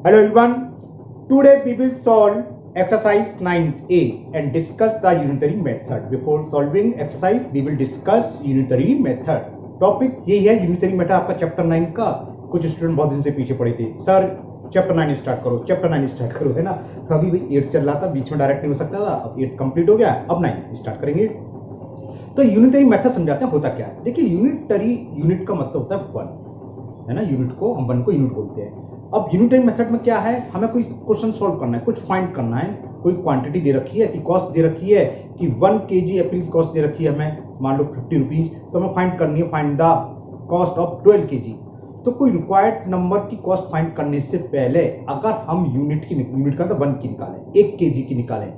Hello everyone. Today we will solve exercise 9A and discuss the unitary method. Before solving exercise, we will discuss unitary method. Topic ये है unitary method आपका chapter 9 का. कुछ student बहुत दिन से पीछे पड़े थे, सर चैप्टर 9 स्टार्ट करो, चैप्टर 9 स्टार्ट करो, है ना. तो अभी भाई 8 चल रहा था, बीच में डायरेक्ट नहीं हो सकता था. अब 8 कंप्लीट हो गया, अब 9 स्टार्ट करेंगे. तो यूनिटरी मेथड समझाते हैं होता क्या है. देखिए यूनिट का मतलब होता है 1, है ना. यूनिट को हम 1 को यूनिट बोलते हैं. अब यूनिटरी मेथड में क्या है, हमें कोई क्वेश्चन सॉल्व करना है, कुछ फाइंड करना है. कोई क्वांटिटी दे रखी है कि कॉस्ट दे रखी है कि 1 kg एप्पल की कॉस्ट दे रखी है हमें, मान लो 50 रुपीज़. तो हमें फाइंड करनी है, find the cost of 12 kg. तो कोई रिक्वायर्ड नंबर की कॉस्ट फाइंड करने से पहले अगर हम यूनिट का तो 1 की निकालें, 1 kg की निकालें,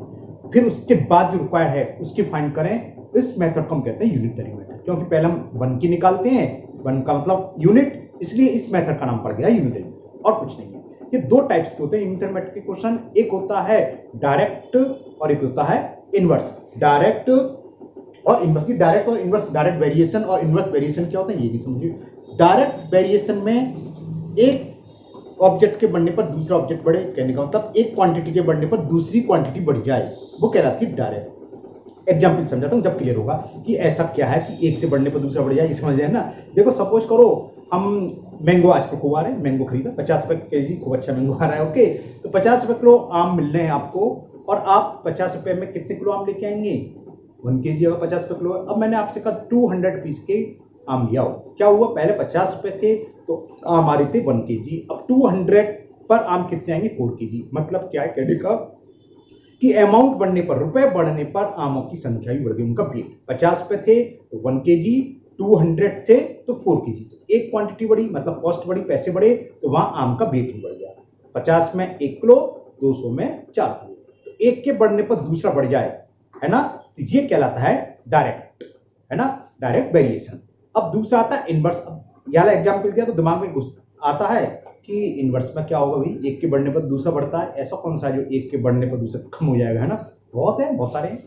फिर उसके बाद जो रिक्वायर्ड है उसकी फाइंड करें, इस मेथड को हम कहते हैं यूनिटरी मेथड. क्योंकि पहले हम 1 की निकालते हैं, 1 का मतलब यूनिट, इसलिए इस मेथड का नाम पड़ गया यूनिटरी मेथड, और कुछ नहीं है. ये 2 टाइप्स के होते हैं यूनिटरी मेथड के क्वेश्चन. एक होता है डायरेक्ट और एक होता है इनवर्स. डायरेक्ट और इनवर्स. डायरेक्ट और इनवर्स, डायरेक्ट वेरिएशन और इनवर्स वेरिएशन क्या होता है ये भी समझिए. डायरेक्ट वेरिएशन में एक ऑब्जेक्ट के बढ़ने पर दूसरा ऑब्जेक्ट बढ़े, कहने का मतलब एक क्वांटिटी के बढ़ने पर दूसरी क्वांटिटी बढ़ जाए, वो कहलाती है डायरेक्ट. एग्जाम्पल समझाता हूँ जब क्लियर होगा कि ऐसा क्या है कि एक से बढ़ने पर दूसरा बढ़ जाए, ये समझ जाए ना. देखो सपोज करो हम मैंगो आजकल खूब आ रहे हैं, मैंगो खरीदा 50 रुपये केजी, खूब अच्छा मैंगो आ रहा है. ओके, तो 50 रुपये किलो आम मिल रहे हैं आपको, और आप 50 रुपये में कितने किलो आम लेके आएंगे, 1 kg होगा 50 रुपये किलो. अब मैंने आपसे कहा 200 रुपीज़ के आम लिया हो. क्या हुआ, पहले 50 रुपये थे तो आम आ रहे थे 1 kg, अब 200 पर आम कितने आएंगे, 4 kg. मतलब क्या है कहने का कि अमाउंट बढ़ने पर, रुपए बढ़ने पर आमों की संख्या भी बढ़ गई, उनका वेट. 50 रुपये थे तो 1 kg, 200 थे तो 4 kg. तो एक क्वांटिटी बढ़ी मतलब कॉस्ट बढ़ी, पैसे बढ़े, तो वहाँ आम का वेट भी बढ़ गया. 50 में 1 किलो, 200 में 4 किलो. तो एक के बढ़ने पर दूसरा बढ़ जाए, है ना, तो ये कहलाता है डायरेक्ट, है ना, डायरेक्ट वेरिएशन. अब दूसरा आता है इनवर्स. अब यार एग्जाम्पल दिया तो दिमाग में आता है कि इनवर्स में क्या होगा भाई, एक के बढ़ने पर दूसरा बढ़ता है. ऐसा कौन सा जो एक के बढ़ने पर दूसरा कम हो जाएगा, है ना. बहुत है, बहुत सारे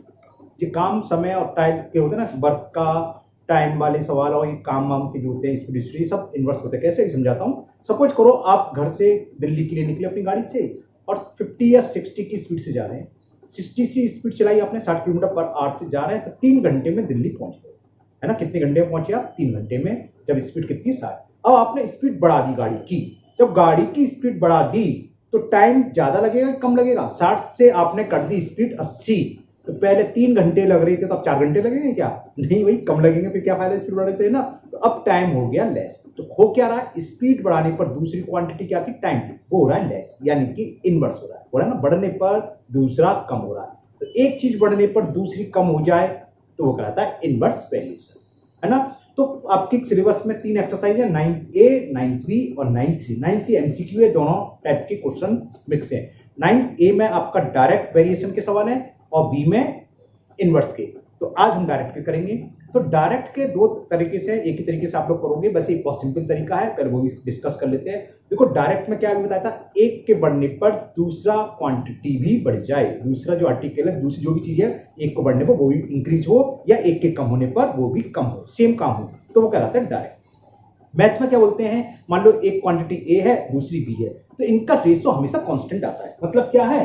जो काम समय और टाइम के होते हैं ना, वर्क का टाइम वाले सवाल और ये काम वाम के जो होते हैं, स्पीड, सब इनवर्स होते हैं. कैसे समझाता हूँ. सपोज करो आप घर से दिल्ली के लिए निकले अपनी गाड़ी से और 50 या 60 की स्पीड से जा रहे हैं. 60 की स्पीड चलाई आपने, 60 किलोमीटर पर आवर से जा रहे हैं, तो 3 घंटे में दिल्ली पहुंच गए, है ना. कितने घंटे में पहुंचे आप, 3 घंटे में, जब स्पीड कितनी 60. अब आपने स्पीड बढ़ा दी गाड़ी की. जब गाड़ी की स्पीड बढ़ा दी तो टाइम ज्यादा लगेगा कम लगेगा, 60 से आपने कर दी स्पीड 80, तो पहले 3 घंटे लग रही थी तो अब 4 घंटे लगेंगे क्या, नहीं भाई कम लगेंगे. फिर क्या फायदा स्पीड बढ़ाने से, ना. तो अब टाइम हो गया लेस. तो हो क्या रहा है, स्पीड बढ़ाने पर दूसरी क्वांटिटी क्या थी, टाइम, वो हो रहा है लेस, यानी कि इनवर्स हो रहा है ना. बढ़ने पर दूसरा कम हो रहा है. तो एक चीज बढ़ने पर दूसरी कम हो जाए तो वो कहलाता है इनवर्स वेरिएशन, है ना. तो आपके सिलेबस में 3 एक्सरसाइज है, 9A, 9B और 9C. 9C MCQ है, दोनों टाइप के क्वेश्चन मिक्स है. 9A में आपका डायरेक्ट वेरिएशन के सवाल है और B में इनवर्स के. तो आज हम डायरेक्ट के करेंगे. तो डायरेक्ट के 2 तरीके से, एक ही तरीके से आप लोग करोगे, बस एक बहुत सिंपल तरीका है, पहले वो भी डिस्कस कर लेते हैं. देखो डायरेक्ट में क्या बताया था, एक के बढ़ने पर दूसरा क्वांटिटी भी बढ़ जाए, दूसरा जो आर्टिकल है, दूसरी जो भी चीज है, एक को बढ़ने पर वो भी इंक्रीज हो या एक के कम होने पर वो भी कम हो, सेम काम हो, तो वो कहलाता है डायरेक्ट. मैथ में क्या बोलते हैं, मान लो एक क्वांटिटी ए है दूसरी बी है, तो इनका रेशो हमेशा कांस्टेंट आता है. मतलब क्या है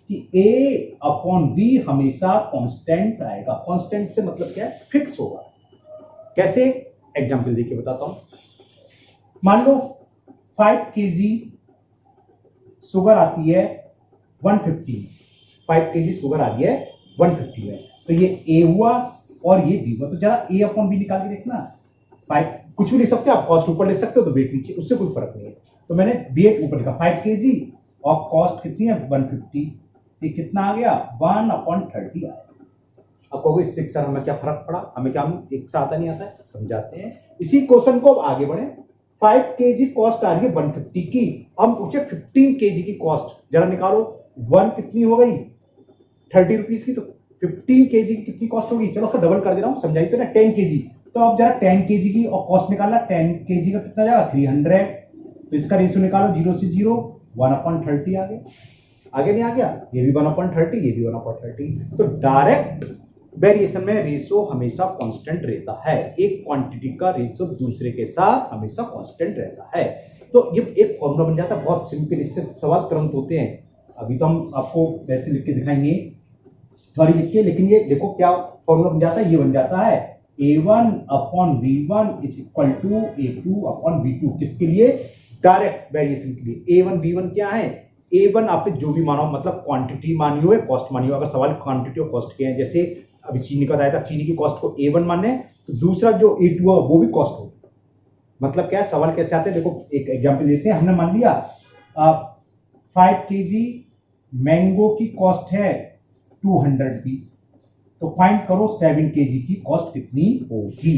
कि ए अपॉन बी हमेशा कांस्टेंट आएगा. कांस्टेंट से मतलब क्या है, फिक्स होगा. कैसे, एग्जांपल देके बताता हूं. मान लो 5 kg शुगर आती है 150, 5 kg शुगर आ रही है 150 में, तो ये ए हुआ और ये बी हुआ. तो जरा ए अपॉन बी निकाल के देखना. 5 कुछ भी लिख सकते हो आप, कॉस्ट ऊपर लिख सकते हो तो वेट नीचे, उससे कोई फर्क नहीं है. तो मैंने वेट ऊपर लिखा 5 kg और कॉस्ट कितनी है 150, ये कितना आ गया 1/30 आया. अब कहोगे इससे सर हमें क्या फर्क पड़ा, हमें क्या एक साथ आता नहीं आता है, समझाते हैं. इसी क्वेश्चन को अब आगे बढ़े. 5 kg कॉस्ट आ रही है 150 की, हम पूछे 15 kg की कॉस्ट, जरा निकालो. 1 कितनी हो गई 30 रुपीज की, तो 15 kg की कितनी कॉस्ट होगी, चलो उसका डबल कर दे रहा हूँ, समझाई तो ना, 10 kg. तो अब जरा 10 kg की और कॉस्ट निकालना, 10 kg का कितना जाएगा 300, तो इसका रेशियो निकालो 0 से 0, 1/30 आ गया. आगे नहीं आ गया, ये भी 1/30, ये भी 1/30. तो डायरेक्ट वेरिएशन में रेशो हमेशा कांस्टेंट रहता है. एक क्वांटिटी का रेशो दूसरे के साथ हमेशा कांस्टेंट रहता है. तो ये एक फॉर्मूला बन जाता है बहुत सिंपल, इससे सवाल तुरंत होते हैं। अभी तो हम आपको वैसे लिख के दिखाएंगे, थोड़ी लिख के, लेकिन ये देखो क्या फॉर्मूला बन जाता है, ये बन जाता है A1 upon V1 is equal to A2 upon V2। किसके लिए? डायरेक्ट वेरिएशन के लिए। A1 V1 क्या है? A1 आपने जो भी माना हो, मतलब क्वांटिटी मानी हो या कॉस्ट मानी हो। अगर सवाल क्वांटिटी और कॉस्ट के हैं, जैसे अभी चीनी का बताया था, चीनी की कॉस्ट को A1 माने तो दूसरा जो A2 है वो भी कॉस्ट हो। मतलब क्या है, सवाल कैसे आते हैं देखो, एक एग्जांपल देते हैं। हमने मान लिया 5 kg मैंगो की कॉस्ट है 200 रुपीज, तो फाइंड करो 7 kg की कॉस्ट कितनी होगी,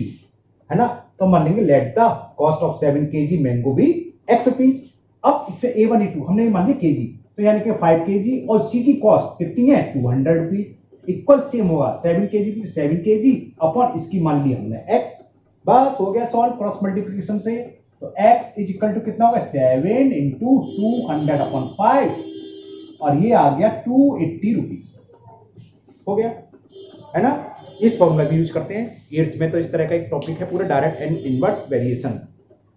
है ना। तो मान लेंगे let the cost of 7 kg mango भी x रुपीज। अब इससे A1 A2 हमने मान लिया kg, तो यानी कि 5 kg और C की कॉस्ट कितनी है 200 रुपीज, इक्वल सेम होगा 7 kg की 7 kg अपॉन इसकी मान ली हमने x। बस हो गया सॉल्व क्रॉस मल्टीप्लिकेशन से। तो x इज इक्वल टू कितना होगा 7 इंटू 200 अपॉन 5, और ये आ गया 280 रुपीज, हो गया, है ना। इस फॉर्मूला भी यूज करते हैं 8th में, तो इस तरह का एक टॉपिक है पूरा, डायरेक्ट एंड इनवर्स वेरिएशन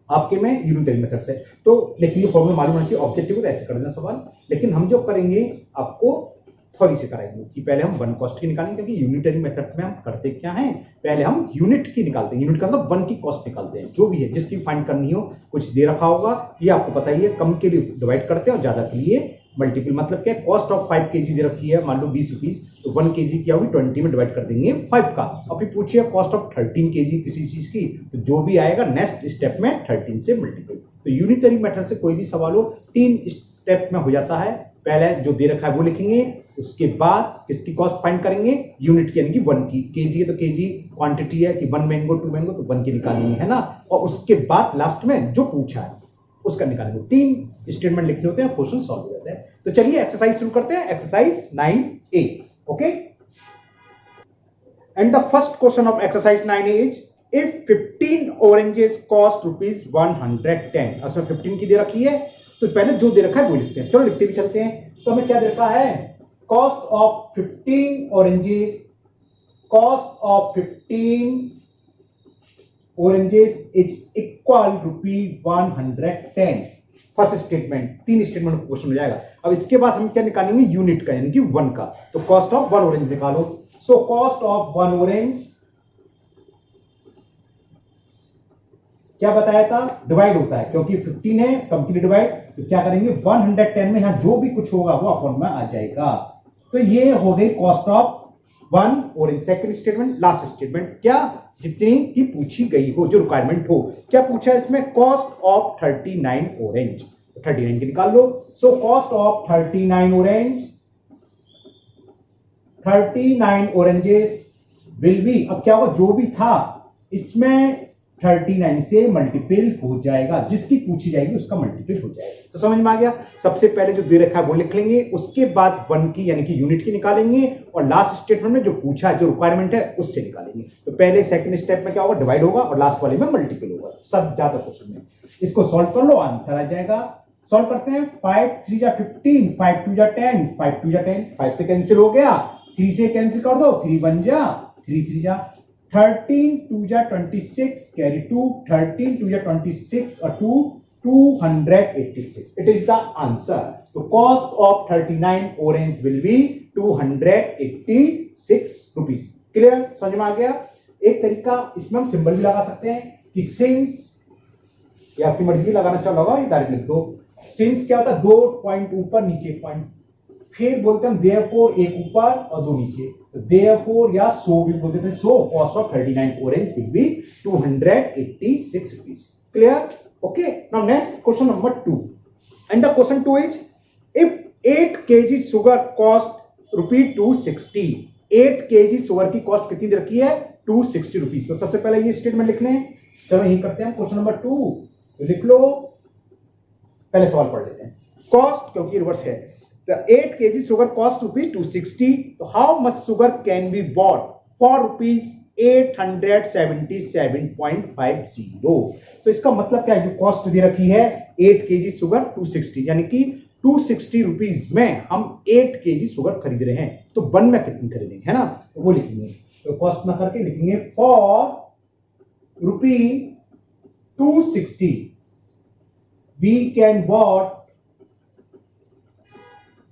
आपके में यूनिटरी मेथड से। तो लेकिन ये फॉर्मूला मालूम होना चाहिए, ऑब्जेक्टिव को तो ऐसे कर देना सवाल, लेकिन हम जो करेंगे आपको थोड़ी से कराएंगे कि पहले हम वन कॉस्ट की निकालेंगे, क्योंकि यूनिटरी मेथड में हम करते क्या है, पहले हम यूनिट की निकालते हैं, यूनिट का मतलब वन की कॉस्ट निकालते हैं, जो भी है जिसकी फाइंड करनी हो। कुछ दे रखा होगा, ये आपको पता ही है, कम के लिए डिवाइड करते हैं और ज्यादा के लिए मल्टीपल। मतलब क्या, कॉस्ट ऑफ 5 kg दे रखी है, मान लो 20 रुपीज, तो 1 kg क्या होगी 20 में डिवाइड कर देंगे 5 का। और फिर पूछिए कॉस्ट ऑफ 13 kg किसी चीज की, तो जो भी आएगा नेक्स्ट स्टेप में 13 से मल्टीपल। तो यूनिटरी मेथड से कोई भी सवाल हो 3 स्टेप में हो जाता है। पहले जो दे रखा है वो लिखेंगे, उसके बाद किसकी कॉस्ट फाइंड करेंगे, यूनिट की, यानी कि 1 की। केजी है तो केजी क्वांटिटी है कि 1 मैंगो 2 मैंगो, तो 1 की निकालेंगे, है ना। और उसके बाद लास्ट में जो पूछा है उसका निकालेंगे। 3 स्टेटमेंट लिखने होते हैं, क्वेश्चन सॉल्व हो जाता है। तो चलिए एक्सरसाइज शुरू करते हैं, exercise 9A। Okay, and the first question of exercise 9A is if 15 oranges cost rupees 110। उसमें 15 की दे रखी है, तो पहले जो दे रखा है वो लिखते हैं। चलो लिखते भी चलते हैं। तो हमें क्या दे रखा है, cost of 15 oranges, cost of 15 oranges is equal ₹110। First statement, 3 statement का क्वेश्चन हो जाएगा। अब इसके बाद हम क्या निकालेंगे, यूनिट का, यानी कि 1 का। तो कॉस्ट ऑफ 1 ऑरेंज निकालो। सो कॉस्ट ऑफ 1 ऑरेंज क्या बताया था, डिवाइड होता है, क्योंकि 15 है कंप्लीट डिवाइड, तो क्या करेंगे 110 में यहां जो भी कुछ होगा वो अपॉन में आ जाएगा। तो ये हो गई cost of 1 orange. Second statement, last statement, क्या जितनी की पूछी गई हो, जो रिक्वायरमेंट हो। क्या पूछा है इसमें, कॉस्ट ऑफ 39 ऑरेंज, 39 की निकाल लो। So cost of 39 orange, 39 oranges will be, अब क्या होगा, जो भी था इसमें 39 से मल्टीपल हो जाएगा, जिसकी पूछी जाएगी उसका मल्टीपल हो जाएगा। तो समझ में आ गया। सबसे पहले जो दे रखा है वो लिख लेंगे, उसके बाद 1 की यानी कि यूनिट की निकालेंगे, और लास्ट स्टेटमेंट में जो पूछा है, जो रिक्वायरमेंट है उससे निकालेंगे। तो पहले सेकंड स्टेप में क्या होगा, डिवाइड होगा, और लास्ट वाले में मल्टीपल होगा। सब ज्यादा क्वेश्चन में इसको सॉल्व कर लो, आंसर आ जाएगा। सॉल्व करते हैं। 5 3 जा 15, 5 2 जा 10, 5 2 जा 10, 5 से कैंसिल हो गया, 3 से कैंसिल कर दो, 3 1 जा 3 3 जा 13 2 जा 26, कैरी 2, 13 2 जा 26 और 2 286। It is the answer. तो cost of 39 orange will be 286 rupees. Clear, समझ में आ गया। एक तरीका इसमें हम सिंबल भी लगा सकते हैं कि सिंस, या आपकी मर्जी लगाना चाहो लगाओ, ये डायरेक्ट लिख दो। सिंस क्या होता है, 2 पॉइंट ऊपर नीचे पॉइंट, फिर बोलते हैं देयरफॉर, एक ऊपर और 2 नीचे, तो देयरफॉर या सो भी बोलते हैं। सो cost of 39 orange will be 286 rupees. Clear, okay. Now next question number 2, and the question 2 is if 8 kg sugar cost ₹260। 8 kg sugar की कॉस्ट कितनी दे रखी है, 260 रुपीज। तो सबसे पहले ये स्टेटमेंट लिख लें। चलो यही करते हैं क्वेश्चन नंबर 2, तो लिख लो। पहले सवाल पढ़ लेते हैं। कॉस्ट, क्योंकि रिवर्स है, the 8 kg sugar cost ₹260. So how much sugar can be bought for ₹877.50? तो इसका मतलब क्या है, जो कॉस्ट दे रखी है 8 kg सुगर 260, यानी कि 260 रुपीज में हम 8 kg सुगर खरीद रहे हैं। तो 1 में कितनी खरीदेंगे, है ना, तो वो लिखेंगे। तो कॉस्ट ना करके लिखेंगे फॉर ₹260 वी कैन बॉट,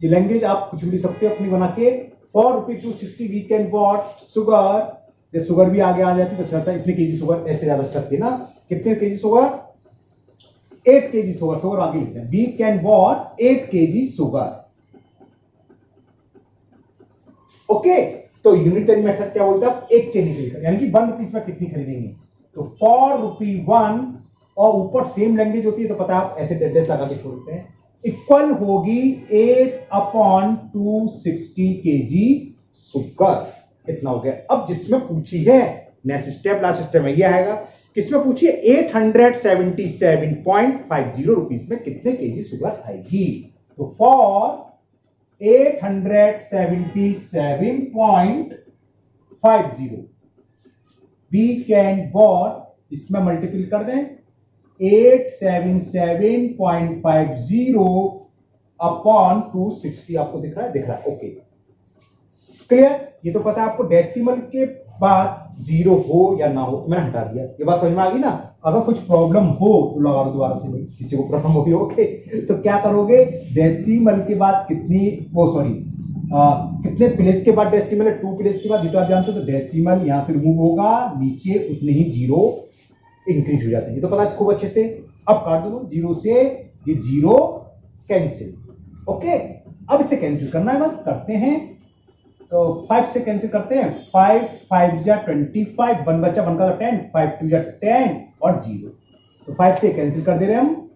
ये लैंग्वेज आप कुछ भी लिख सकते हो अपनी बना के, ₹4 वी कैन बॉट शुगर, ये शुगर भी आगे आ जाती तो अच्छा था, इतने केजी शुगर ऐसे ज्यादा चलती ना, कितने KG sugar, 8 KG sugar, sugar आगे लिखते हैं, we can bought 8 KG sugar. Okay, तो यूनिटरी मेथड क्या बोलते हैं, आप 1 केजी से, यानी कि ₹1 में कितनी खरीदेंगे, तो ₹4 और ऊपर सेम लैंग्वेज होती है तो पता है आप ऐसे डेस लगा के छोड़ते हैं, इक्वल होगी 8/260 केजी शुगर। इतना हो गया। अब जिसमें पूछी है नेक्स्ट स्टेप, लास्ट स्टेप में यह आएगा, किसमें पूछी है, 877.50 रुपीज में कितने केजी शुगर आएगी, तो फॉर 877.50 वी कैन बॉट, इसमें मल्टीपल कर दें, 877.50 अपॉन 260, आपको दिख रहा है, दिख रहा है, ओके क्लियर। ये तो पता है आपको, डेसिमल के बाद जीरो हो या ना हो, तो मैंने हटा दिया, ये बात समझ में आ गई ना। अगर कुछ प्रॉब्लम हो तो लगा दोबारा से, भाई किसी को प्रॉब्लम होगी, ओके, तो क्या करोगे, डेसिमल के बाद कितनी, वो सॉरी कितने प्लेस के बाद डेसिमल है, 2 प्लेस के बाद, आप जानते हो, तो डेसिमल यहां से रिमूव होगा, नीचे उतने ही जीरो इंक्रीज हो जाते हैं, ये तो पता है खूब अच्छे से। अब काट दो जीरो से, ये जीरो कैंसिल, ओके। अब इसे कैंसिल करना है, बस करते हैं, तो 5 से कैंसिल करते हैं, 5 5 जा 25, 1 बचा, 1 का 10, 5 2 जा 10 और 0, तो 5 से कैंसिल कर दे रहे हैं हम,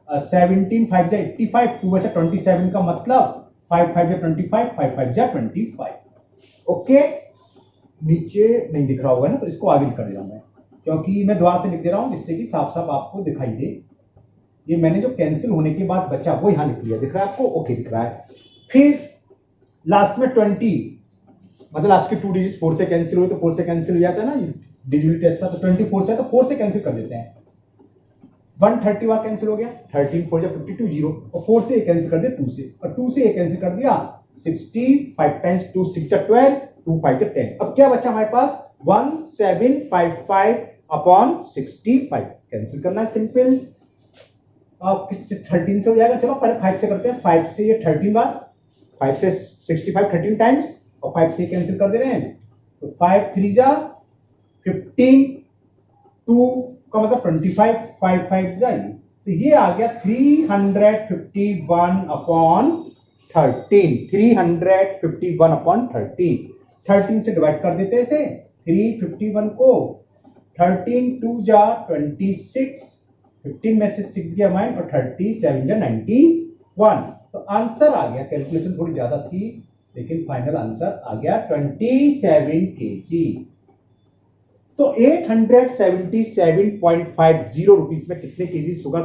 17 5 जा 85, 2 बचा 27 का मतलब 5 5 जा 25, 5 5 जा 25, ओके। नीचे नहीं दिख रहा होगा ना, तो इसको आगे कर दे रहा हूं मैं, क्योंकि मैं दोबारा से लिख दे रहा हूं जिससे कि साफ साफ आपको दिखाई दे। ये मैंने जो कैंसिल होने के बाद बचा वो यहां लिख लिया, दिख रहा है आपको, ओके दिख रहा है। फिर लास्ट में 20, मतलब लास्ट के 2 डिजिट 4 से कैंसिल हुए तो 4 से कैंसिल हो जाता है ना, डिजिटल टेस्ट था, तो 24 से, तो 4 से कैंसिल कर देते हैं, 130 वहां कैंसिल हो गया, 13 4 जा 52 0, और 4 से कैंसिल कर दिया 2 से, और 2 से कैंसिल कर दिया 60, 5 टाइम्स 2 6 जा 12, 2 5 जा 10। अब क्या बचा हमारे पास, 1755 अपॉन 65, कैंसिल करना है सिंपल। अब किससे 13 से हो जाएगा, चलो पहले 5 से करते हैं, 5 से ये 13 बार, 5 से 65 13 टाइम्स, और 5 से कैंसिल कर दे रहे हैं, तो 5 3 जा 15, 2 का मतलब 25, 5 5 जाइए, तो ये आ गया 351 अपॉन 13, 351 अपॉन 13 से डिवाइड कर देते हैं इसे, 351 को 13 2 जा 26, 15 में से 6 गया माइन, और 37 जा 91, तो आंसर आ गया, कैलकुलेशन थोड़ी ज्यादा थी लेकिन फाइनल आंसर आ गया 27 केजी। तो 877.50 रुपीस में कितने केजी शुगर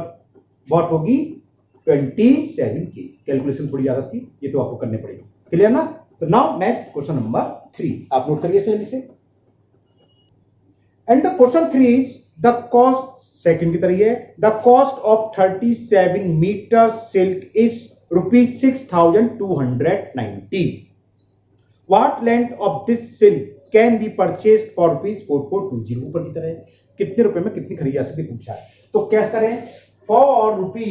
बॉट होगी, 27 केजी। कैलकुलेशन थोड़ी ज्यादा थी, ये तो आपको करने पड़ेगी, क्लियर ना। तो नाउ नेक्स्ट क्वेश्चन नंबर 3, आप नोट करिए इसे, and the question 3 is the cost, second की तरह है, the cost of 37 metre silk is ₹6,290. What length of this silk can be purchased for ₹4420? ऊपर की तरह कितने रुपए में कितनी खरीदी जा सकती पूछा है, तो कैसे करें, फॉर रुपी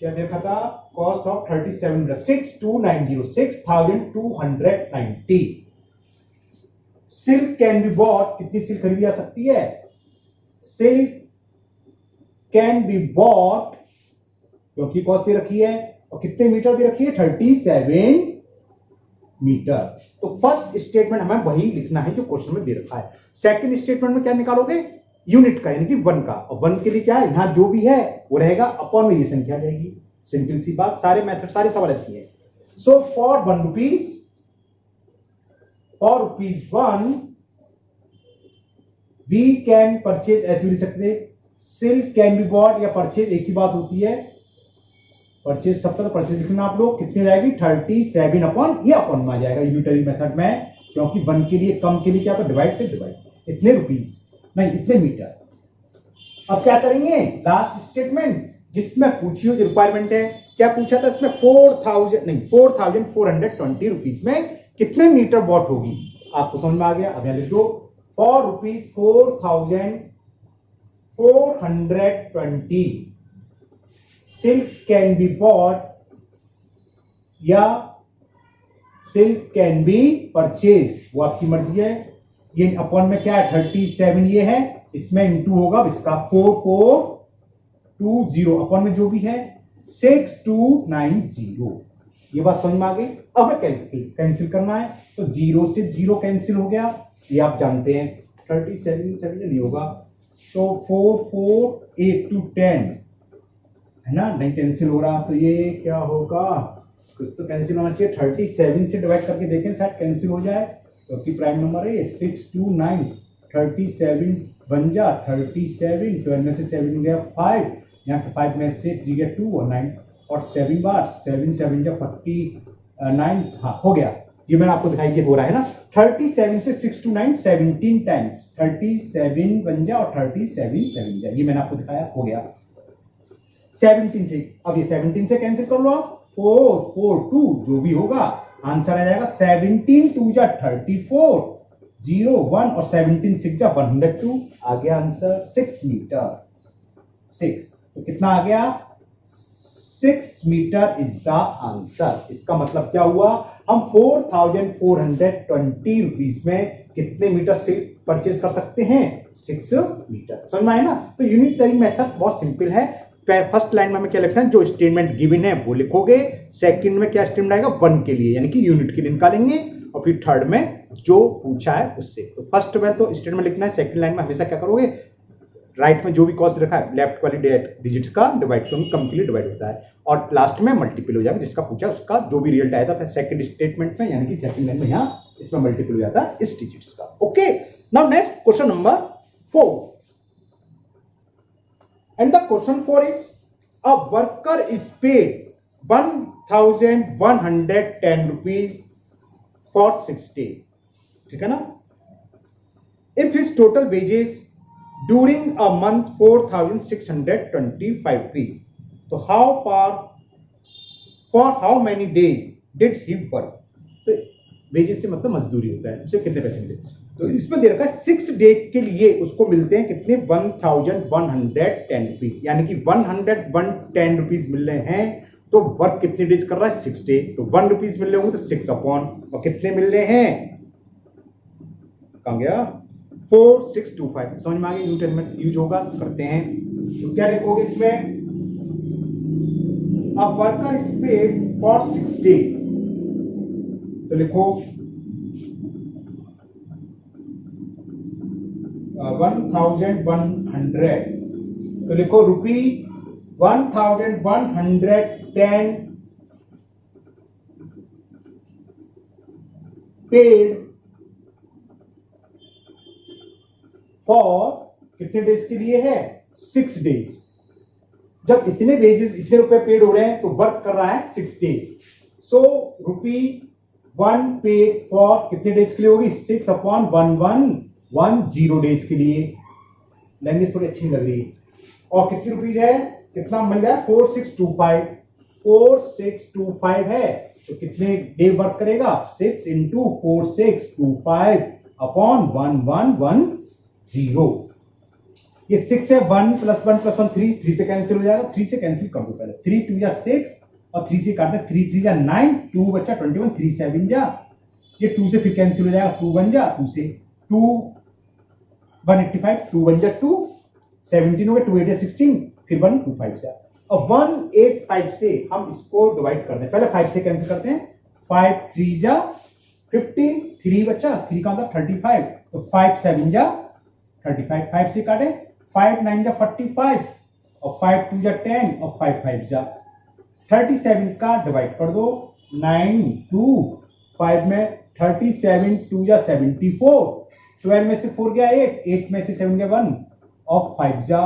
क्या देखा था, cost of 37 metre 6290, silk can be bought, कितनी सिल्क खरीदी जा सकती है, सिल्क कैन बी बॉट, क्योंकि कॉस्ट दे रखी है और कितने मीटर दे रखी है, 37 मीटर। तो फर्स्ट स्टेटमेंट हमें वही लिखना है जो क्वेश्चन में दे रखा है। सेकंड स्टेटमेंट में क्या निकालोगे, यूनिट का, यानी कि 1 का, और 1 के लिए क्या है, यहां जो भी है वो रहेगा, अपॉन में ये संख्या जाएगी, सिंपल सी बात, सारे मेथड सारे सवाल ऐसी है। So for ₹1 we can purchase, ऐसे भी लिख सकते हैं, सिल्क कैन बी बॉट, या परचेज एक ही बात होती है, परचेज सब तक परचेज लिखना आप लोग, कितनी जाएगी 37 अपॉन, ये अपॉन में आ जाएगा यूनिटरी मेथड में, क्योंकि 1 के लिए कम के लिए क्या था, डिवाइड पे डिवाइड, इतने रुपीस नहीं इतने मीटर। अब क्या करेंगे, लास्ट स्टेटमेंट जिसमें पूछी हुई रिक्वायरमेंट है, क्या पूछा था इसमें, 4,420 रुपीस में कितने मीटर बॉट होगी, आपको समझ में आ गया। अब यहां लिख दो, for ₹4,000 420 silk can be bought या सिल्क कैन बी परचेज, वो आपकी मर्जी है। ये अपॉन में क्या है 37 ये है, इसमें इंटू होगा इसका 4420 अपॉन में जो भी है 6290। ये बात समझ में आ गई। अब कैंसिल करना है तो 0 से 0 कैंसिल हो गया, ये आप जानते हैं। 37 नहीं होगा तो 448210 है ना, नहीं कैंसिल हो रहा तो ये क्या होगा, कुछ तो कैंसिल होना चाहिए। 37 से डिवाइड करके देखें शायद कैंसिल हो जाए, क्योंकि प्राइम नंबर है ये। 629 37 बन जा 37, 12 में से 7 गया 5, यहाँ 5 में से 3 गया 2 और 9 और 7 बार 7 7 जा 49। हाँ हो गया, ये मैंने आपको दिखाई, ये हो रहा है ना। 37 से 629 17 टाइम्स 37 बन जा और 37 7 जा, ये मैंने आपको दिखाया, हो गया। 17 से, अब ये 17 से कैंसिल कर लो आप, 442 जो भी होगा आंसर आ जाएगा 17 2 जा 34 0 1 और 17 6 जा 102, आ गया आंसर 6 मीटर। 6 तो कितना आ गया, 6 मीटर इज द आंसर। इसका मतलब क्या हुआ, हम 4420 रुपीज में कितने मीटर से परचेज कर सकते हैं, 6 मीटर। समझ में आया ना। तो यूनिटरी मेथड बहुत सिंपल है। फर्स्ट लाइन में हमें क्या लिखना है, जो स्टेटमेंट गिवन है वो लिखोगे। सेकंड में क्या स्टेटमेंट आएगा, 1 के लिए यानी कि यूनिट के लिए निकालेंगे, और फिर थर्ड में जो पूछा है उससे। तो फर्स्ट में तो स्टेटमेंट लिखना है, सेकंड लाइन में हमेशा क्या करोगे, राइट में जो भी कॉस्ट रखा है लेफ्ट वाली डिजिट्स का डिवाइड करोगे, कम के लिए डिवाइड होता है, और लास्ट में मल्टीपल हो जाएगा, जिसका पूछा उसका जो भी रिजल्ट आया था फिर सेकंड स्टेटमेंट में यानी कि सेकंड लाइन में यहाँ इसमें मल्टीपल हो जाता है इस डिजिट्स का। Okay, now next question number 4, and the question 4 is a worker is paid 1110 rupees for 6 days, ठीक है ना। if his total wages during a month 4625 rupees, तो for how many days did he work, तो wages से मतलब मजदूरी होता है, उसे कितने पैसे मिले। तो इसमें दे रखा है 6 डे के लिए उसको मिलते हैं कितने, 1110 रुपीज, यानी कि 110 रुपीज मिल रहे हैं। तो वर्क कितने डेज कर रहा है, 6 डे, तो 1 रुपीज मिल रहे होंगे तो 6 अपॉन, और कितने मिल रहे हैं, कहां गया, 4625। समझ में आ गया, यूनिट में यूज होगा, करते हैं। तो क्या लिखोगे इसमें, a worker is paid for 6 day, तो लिखो 1100, तो लिखो रुपी 1110 पेड फॉर कितने डेज के लिए है, 6 डेज। जब इतने वेजेस इतने रुपए पेड हो रहे हैं तो वर्क कर रहा है 6 days. So rupee 1 paid for कितने डेज के लिए होगी, 6 अपॉन 1110 डेज के लिए। लैंग्वेज थोड़ी अच्छी लग रही है। और कितनी रुपीज है, कितना मिल गया, 4625 है, तो कितने डे वर्क करेगा, 6 इंटू 4625 अपॉन 1110। ये 6 है, 1 + 1 + 1 3 से कैंसिल हो जाएगा, 3 से कैंसिल कर दो पहले, 3 2 जा 6 और 3 से काटते 3 3 जा 9, 2 बचा 21, 3 7 जा, ये 2 से फिर कैंसिल हो जाएगा, 2 बन जा, 2 से 2 185, 2 बन जा 2 17 हो गया, 2 8 जा 16, फिर 1 2 5 जा। और 185 से हम इसको डिवाइड करते हैं, पहले 5 से कैंसिल करते हैं, 5 3 जा 15, 3 बचा, 3 का मतलब 35, तो 5 7 जा 35, 5 से काटे, 5 9 जा 45 और 5 2 जा 10 और 5 5 जा 37 का डिवाइड कर दो, 9 2 5 में 37 2 जा 74, 12 में से 4 गया 8, 8 में से 7 गया 1 और 5 जा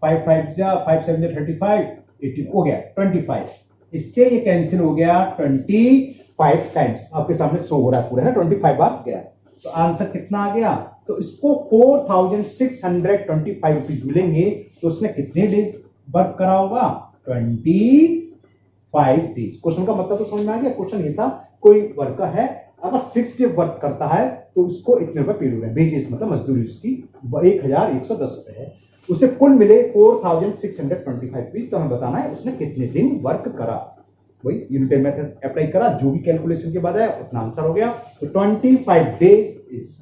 5 5 जा 5 7 जा 35, 18 हो गया 25। इससे ये कैंसिल हो गया 25 टाइम्स, आपके सामने शो हो रहा है पूरा है, 25 बार गया। तो आंसर कितना आ गया, तो इसको 4625 रुपीज मिलेंगे, तो उसने कितने डेज वर्क करा होगा, 25 डेज। क्वेश्चन का मतलब तो समझ में आ गया। क्वेश्चन ये था, कोई वर्कर है अगर 6 डे वर्क करता है तो उसको इतने रुपए पेड हो रहे हैं, वेजेस मतलब मजदूरी उसकी 1110 रुपए है। उसे कुल मिले 4625 रुपीज। तो हमें बताना है उसने कितने दिन वर्क करा। वही यूनिटरी मेथड अप्लाई करा, जो भी कैलकुलेशन के बाद आया उतना आंसर हो गया। तो 25 days is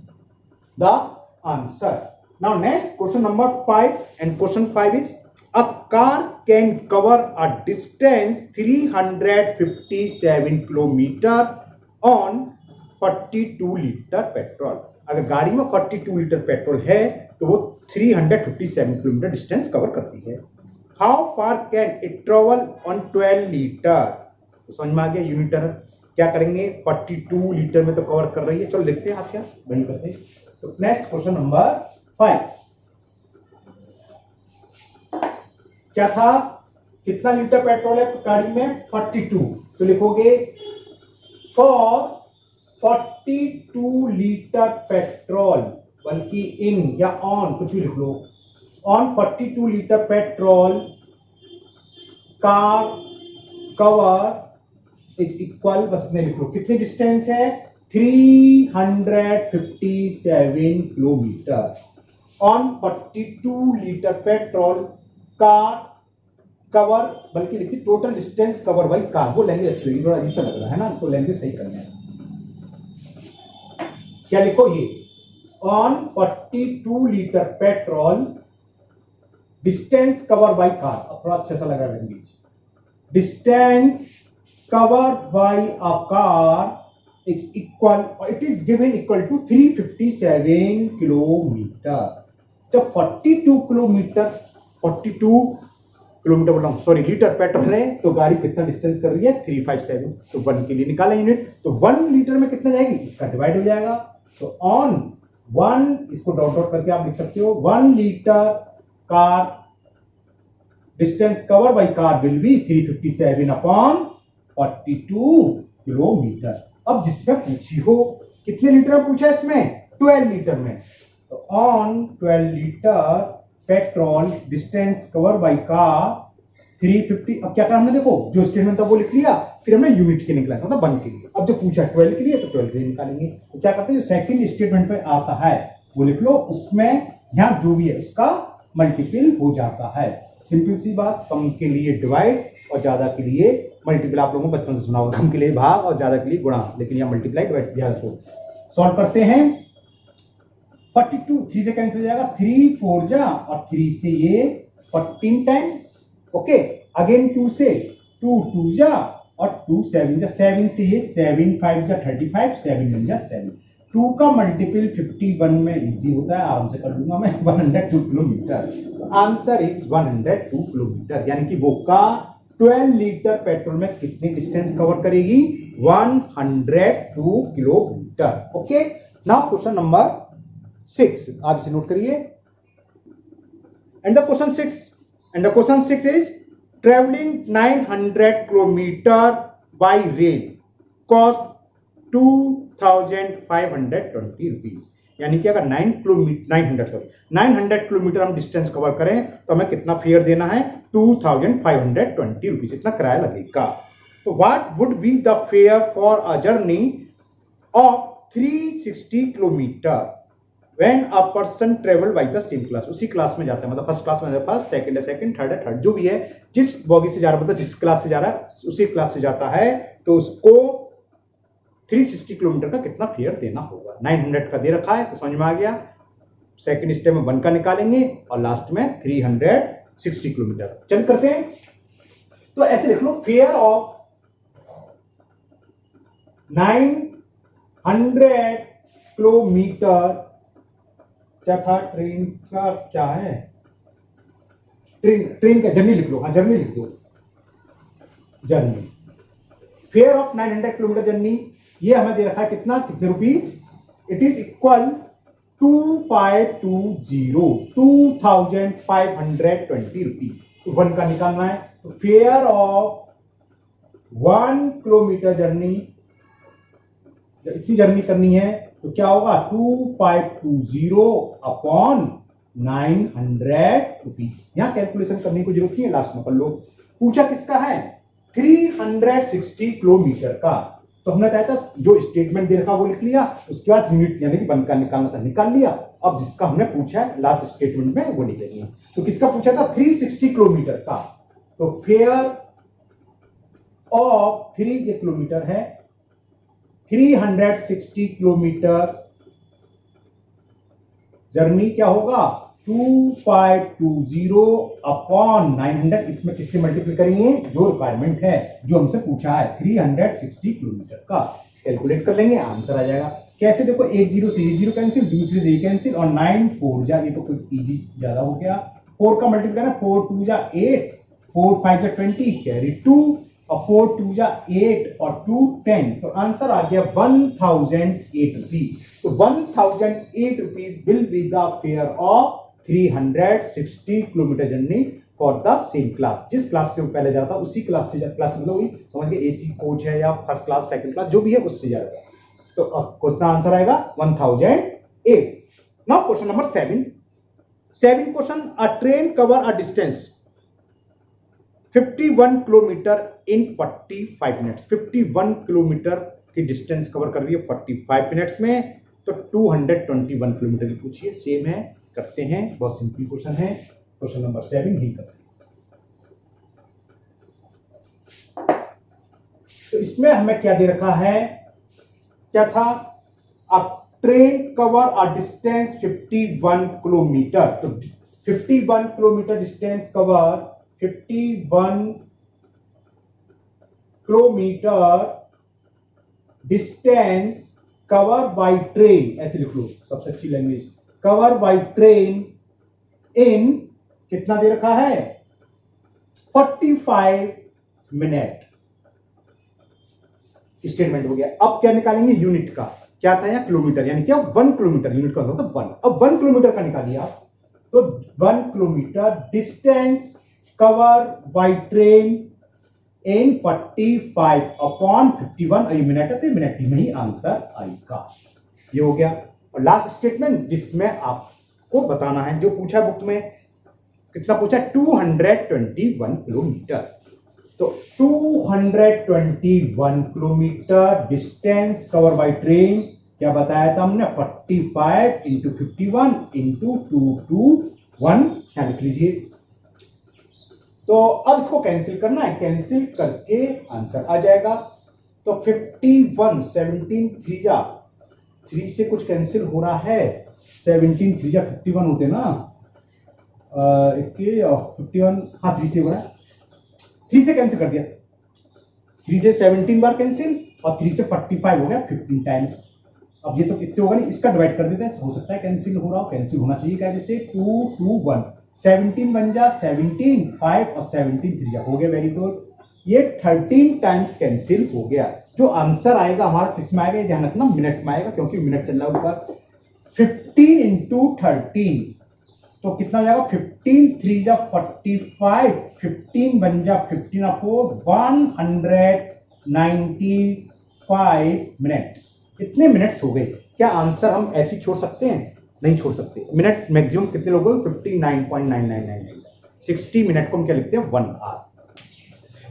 the answer. Now next question number 5 and question 5 is a car can cover a distance 357 kilometre on 42 litre petrol. अगर गाड़ी में 42 लीटर पेट्रोल है तो वो 357 किलोमीटर डिस्टेंस कवर करती है। How far can it travel on 12 litre. तो समझ में आ गया यूनिटर क्या करेंगे, 42 लीटर में तो कवर कर रही है। चलो लिखते हैं, आप क्या बंद करते हैं। तो नेक्स्ट क्वेश्चन नंबर 5 क्या था, कितना लीटर पेट्रोल है गाड़ी में, 42। तो लिखोगे फॉर 42 लीटर पेट्रोल, बल्कि इन या ऑन कुछ भी लिख लो, on 42 litre petrol car cover is equal, बस में लिख लो कितनी डिस्टेंस है, 357 kilometre on 42 litre petrol car cover, बल्कि लिखती total distance cover by car. वो लैंग्वेज अच्छी लगी, थोड़ा अजीब सा लग रहा है ना, तो लैंग्वेज सही करना है। क्या लिखो ये, on 42 litre petrol distance cover by car. अब थोड़ा अच्छा सा लग रहा है language, distance cover by a car is equal, it is given equal to 357 kilometre. जब 42 किलोमीटर 42 किलोमीटर बोल रहा हूं, सॉरी लीटर पेट्रोल है, तो गाड़ी कितना डिस्टेंस कर रही है, 357। तो 1 के लिए निकाला यूनिट, तो 1 लीटर में कितना जाएगी, इसका डिवाइड हो जाएगा। तो ऑन 1, इसको डॉट डॉट करके आप लिख सकते हो, 1 litre car distance cover by car will be 357 upon 42 kilometre. अब जिसमें पूछी हो कितने लीटर में पूछा, इसमें 12 लीटर में, तो on 12 litre petrol distance cover by car 350। अब क्या करना हमने, देखो जो स्टेटमेंट था वो लिख लिया, फिर हमने यूनिट के निकाला, मतलब 1 के लिए। अब जो पूछा 12 के लिए, तो 12 के लिए निकालेंगे। तो क्या करते हैं, जो सेकंड स्टेटमेंट में आता है वो लिख लो, उसमें यहां जो भी है उसका मल्टीपल हो जाता है। सिंपल सी बात, कम के लिए डिवाइड और ज्यादा के लिए मल्टीपल। आप लोगों को बचपन से सुना होगा, कम के लिए भाग और ज्यादा के लिए गुणा, लेकिन यहां मल्टीप्लाई डिवाइड ध्यान रखो। सॉल्व करते हैं, 42 3 से कैंसिल हो जाएगा, 3 4 जा और 3 से ये 14 टाइम्स। ओके, अगेन 2 से 2 2 जा और 2 7 जा, 7 से ये 7 5 जा 35, 7 1 जा 7। 2 का मल्टीपल 51 में इजी होता है, आराम से कर लूंगा मैं, 102 किलोमीटर। आंसर इज 102 किलोमीटर, यानी कि वो कार 12 लीटर पेट्रोल में कितनी डिस्टेंस कवर करेगी, 102 kilometre. Okay, now question number 6, आप इसे नोट करिए। And the question 6 is travelling 900 kilometre by rail cost 2520 rupees. यानी कि अगर 900 किलोमीटर हम डिस्टेंस कवर करें तो हमें कितना फेयर देना है, 2520 रुपीज, इतना किराया लगेगा। तो what would be the fair for a journey of 360 kilometre when a person travel by the same class, उसी क्लास में जाता है, मतलब फर्स्ट क्लास में फर्स्ट, सेकंड है सेकंड, थर्ड है थर्ड, जो भी है, जिस बॉगी से जा रहा है, मतलब जिस क्लास से जा रहा है उसी क्लास से जाता है, तो उसको 360 किलोमीटर का कितना फेयर देना होगा। 900 का दे रखा है, तो समझ में आ गया। सेकंड स्टेप में 1 का निकालेंगे और लास्ट में 360 किलोमीटर। चल करते हैं, तो ऐसे लिख लो, फेयर ऑफ 900 किलोमीटर, क्या था, ट्रेन का क्या है, ट्रेन का जर्नी लिख लो, हाँ जर्नी लिख दो, journey fair of 900 kilometre journey, ये हमें दे रखा है कितना, कितने rupees, it is equal 2520 rupees. तो 1 का निकालना है, तो फेयर ऑफ 1 किलोमीटर जर्नी, इतनी जर्नी करनी है तो क्या होगा, 2520 अपॉन 900 रुपीज। यहां कैलकुलेशन करने की जरूरत नहीं है, लास्ट में कर लो। पूछा किसका है, 360 किलोमीटर का, तो हमने कहा था जो स्टेटमेंट दे रखा वो लिख लिया, उसके बाद यूनिट यानी कि 1 का निकालना था, निकाल लिया। अब जिसका हमने पूछा है लास्ट स्टेटमेंट में वो लिखेंगे। तो किसका पूछा था? 360 किलोमीटर का। तो फेयर ऑफ 3 ये किलोमीटर है, 360 किलोमीटर जर्नी क्या होगा? 2520 अपॉन 900। इसमें किससे मल्टीप्लाई करेंगे? जो रिक्वायरमेंट है, जो हमसे पूछा है 360 किलोमीटर का, कैलकुलेट कर लेंगे, आंसर आ जाएगा। कैसे? देखो, एक जीरो से ये जीरो कैंसिल, दूसरे से ये कैंसिल, और 9 4 जा, ये तो कुछ इजी ज्यादा हो गया। 4 का मल्टीप्लाई ना, 4 2 जा 8, 4 5 जा 20, कैरी 2, और 4 2 जा 8 और 2 10। तो आंसर आ गया 1008 रुपीज। तो 1008 rupees will be the fair of 360 kilometre journey for the same class. जिस क्लास से वो पहले जा रहा था उसी क्लास से, क्लास मतलब वही समझ गए, एसी कोच है या फर्स्ट क्लास, सेकंड क्लास, जो भी है उससे जा रहा है। तो कितना आंसर आएगा? 1008। Now question number 7 question, a train cover a distance 51 kilometre in 45 minutes. 51 kilometre की डिस्टेंस कवर कर रही है 45 मिनट्स में। तो 221 किलोमीटर की पूछिए, सेम है, करते हैं, बहुत सिंपल क्वेश्चन है। क्वेश्चन नंबर 7 ही करते हैं। तो इसमें हमें क्या दे रखा है? क्या था? अ train cover a distance 51 kilometre. तो 51 kilometre distance cover, 51 kilometre distance cover by train, ऐसे लिख लो, सबसे अच्छी language, cover by train in कितना दे रखा है? 45 मिनट। स्टेटमेंट हो गया। अब क्या निकालेंगे? यूनिट का। क्या था यहाँ? किलोमीटर, यानी क्या? 1 किलोमीटर। यूनिट का मतलब 1। अब 1 किलोमीटर का निकालिए आप, तो 1 kilometre distance cover by train in 45 upon 51, minute है, मिनट में ही आंसर आएगा। ये हो गया। और लास्ट स्टेटमेंट जिसमें आपको बताना है, जो पूछा बुक में, कितना पूछा? 221 किलोमीटर। तो 221 kilometre distance cover by train, क्या बताया था हमने? 45 इंटू 51 इंटू 221, क्या लिख लीजिए। तो अब इसको कैंसिल करना है, कैंसिल करके आंसर आ जाएगा। तो 51, 17 3 जा, 3 से कुछ कैंसिल हो रहा है, 17 3 जा 51 होते ना, 51, हाँ 3 से हो रहा है, 3 से कैंसिल कर दिया, 3 से 17 बार कैंसिल, और 3 से 45 हो गया 15 टाइम्स। अब ये तो किससे होगा नहीं, इसका डिवाइड कर देते हैं, हो सकता है कैंसिल हो रहा हो, कैंसिल होना चाहिए। क्या जैसे 2 2 1, 17 बन जा 17, 5 और 17 3 जा, हो गया, वेरी गुड। ये 13 टाइम्स कैंसिल हो गया। जो आंसर आएगा हमारा किस में आएगा, ध्यान रखना, मिनट में आएगा, क्योंकि मिनट चल रहा है ऊपर। 15 इंटू 13 तो कितना हो जाएगा? 15 3 जा 45, 15 बन जा 15 4, 195 मिनट्स। इतने मिनट्स हो गए। क्या आंसर हम ऐसे छोड़ सकते हैं? नहीं छोड़ सकते। मिनट मैक्सिमम कितने लोगों को? 59.9999। 60 मिनट को हम क्या लिखते हैं? 1 आवर।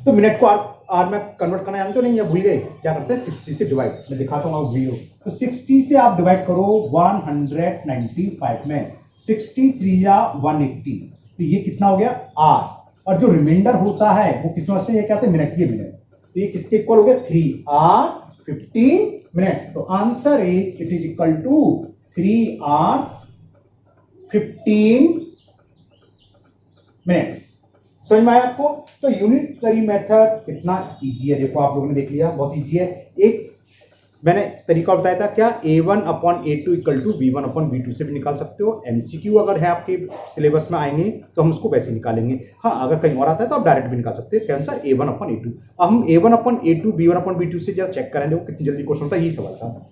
तो मिनट को आर में कन्वर्ट करना जानते हो नहीं, या भूल गए? क्या करते हैं? 60 से डिवाइड, मैं दिखाता हूँ वीडियो। तो 60 से आप डिवाइड करो 195 में, 60 3 जा 180, तो ये कितना हो गया? आर। और जो रिमाइंडर होता है वो किस में? ये क्या होता है? मिनट के मिनट। तो ये किसके इक्वल हो गया? 3 आर 15 मिनट्स। तो answer is, it is equal to 3 hours 15 minutes. समझ में आया आपको? तो यूनिटरी मेथड कितना इजी है, देखो आप लोगों ने देख लिया, बहुत इजी है। एक मैंने तरीका बताया था, क्या? a1 upon a2 equal to b1 upon b2 से भी निकाल सकते हो। MCQ अगर है आपके सिलेबस में आएंगे तो हम उसको वैसे निकालेंगे। हाँ, अगर कहीं और आता है तो आप डायरेक्ट भी निकाल सकते हैं। Answer a1 upon a2। अब हम a1 upon a2 b1 upon b2 से जरा चेक करें, देखो कितनी जल्दी क्वेश्चन था। यही सवाल था।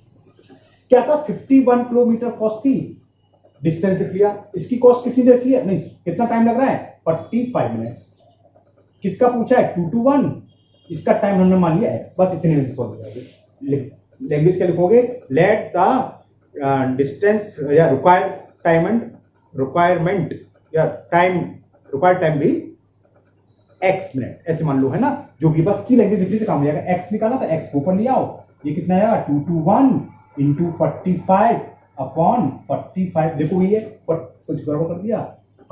क्या था? 51 किलोमीटर कॉस्ट थी, डिस्टेंस लिख लिया। इसकी कॉस्ट कितनी रखी है? नहीं, कितना टाइम लग रहा है? 45 मिनट्स। किसका पूछा है? 2 to 1। इसका टाइम हमने मान लिया x। बस इतने में सॉल्व हो जाएगा। लैंग्वेज क्या लिखोगे? लेट द डिस्टेंस या रिक्वायरमेंट या टाइम, रिक्वायर्ड टाइम भी x मिनट, ऐसे मान लो, है ना। जो भी बस की लैंग्वेज लिखने से काम हो जाएगा। x निकाला था, x को ऊपर ले आओ, ये कितना आएगा? 2 to 1 इंटू 45 अपॉन 45। देखो ये कुछ गड़बड़ कर दिया,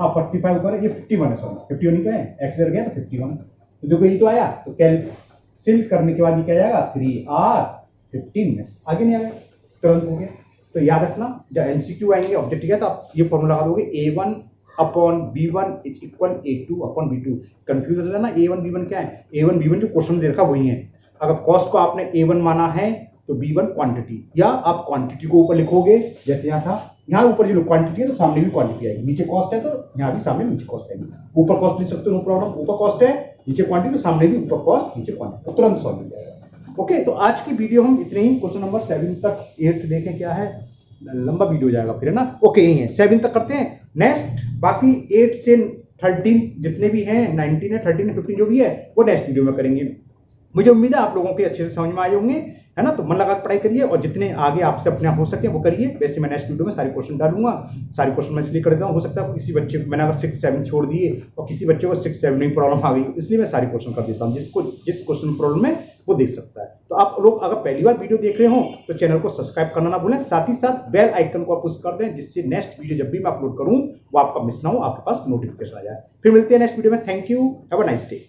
हाँ 45 ऊपर है, ये 51 है, सॉरी 51 ही तो है, एक्स इधर गया तो 51 तो देखो ये तो आया, तो कैंसिल करने के बाद ये क्या जाएगा 3r 15 आगे नहीं आएगा, तुरंत हो गया। तो याद रखना जब एमसीक्यू आएंगे ऑब्जेक्टिव है तो आप ये फॉर्मूला लगा दोगे A1 upon B1 is equal A2 upon B2। Confuse हो जाना, A1 B1 क्या है, A1 B1 जो क्वेश्चन दे रखा वही है। अगर कॉस्ट को आपने A1 माना है तो B1 क्वांटिटी, या आप क्वांटिटी को ऊपर लिखोगे जैसे यहाँ था, यहाँ ऊपर जो क्वांटिटी है तो सामने भी क्वांटिटी आएगी, नीचे कॉस्ट है तो यहाँ भी सामने नीचे कॉस्ट आएगी। ऊपर कॉस्ट लिख सकते हो, नो प्रॉब्लम, ऊपर कॉस्ट है नीचे क्वांटिटी तो सामने भी ऊपर कॉस्ट नीचे क्वांटिटी, तो तुरंत सॉल्व हो जाएगा। ओके, तो आज की वीडियो हम इतने ही, क्वेश्चन नंबर 7 तक 8 देखें क्या है, लंबा वीडियो जाएगा फिर है ना। ओके यही है, 7 तक करते हैं नेक्स्ट, बाकी 8 से 13 जितने भी हैं, 19 है 13 है 15 जो भी है वो नेक्स्ट वीडियो में करेंगे। मुझे उम्मीद है आप लोगों के अच्छे से समझ में आए होंगे, है ना। तो मन लगा पढ़ाई करिए और जितने आगे आपसे अपने आप हो सके वो करिए। वैसे मैं नेक्स्ट वीडियो में सारे क्वेश्चन डालूंगा, सारे क्वेश्चन मैं इसलिए कर देता हूँ, हो सकता है किसी बच्चे को मैंने अगर 6 7 छोड़ दिए और किसी बच्चे को 6 7 में प्रॉब्लम आ गई, इसलिए मैं सारे क्वेश्चन कर देता हूँ, जिस क्वेश्चन में प्रॉब्लम है वो देख सकता है। तो आप लोग अगर पहली बार वीडियो देख रहे हो तो चैनल को सब्सक्राइब करना ना भूलें, साथ ही साथ बेल आइकन को पुश कर दें, जिससे नेक्स्ट वीडियो जब भी मैं अपलोड करूँ वो आपका मिस ना हो, आपके पास नोटिफिकेशन आ जाए। फिर मिलते हैं नेक्स्ट वीडियो में। Thank you, have a nice day.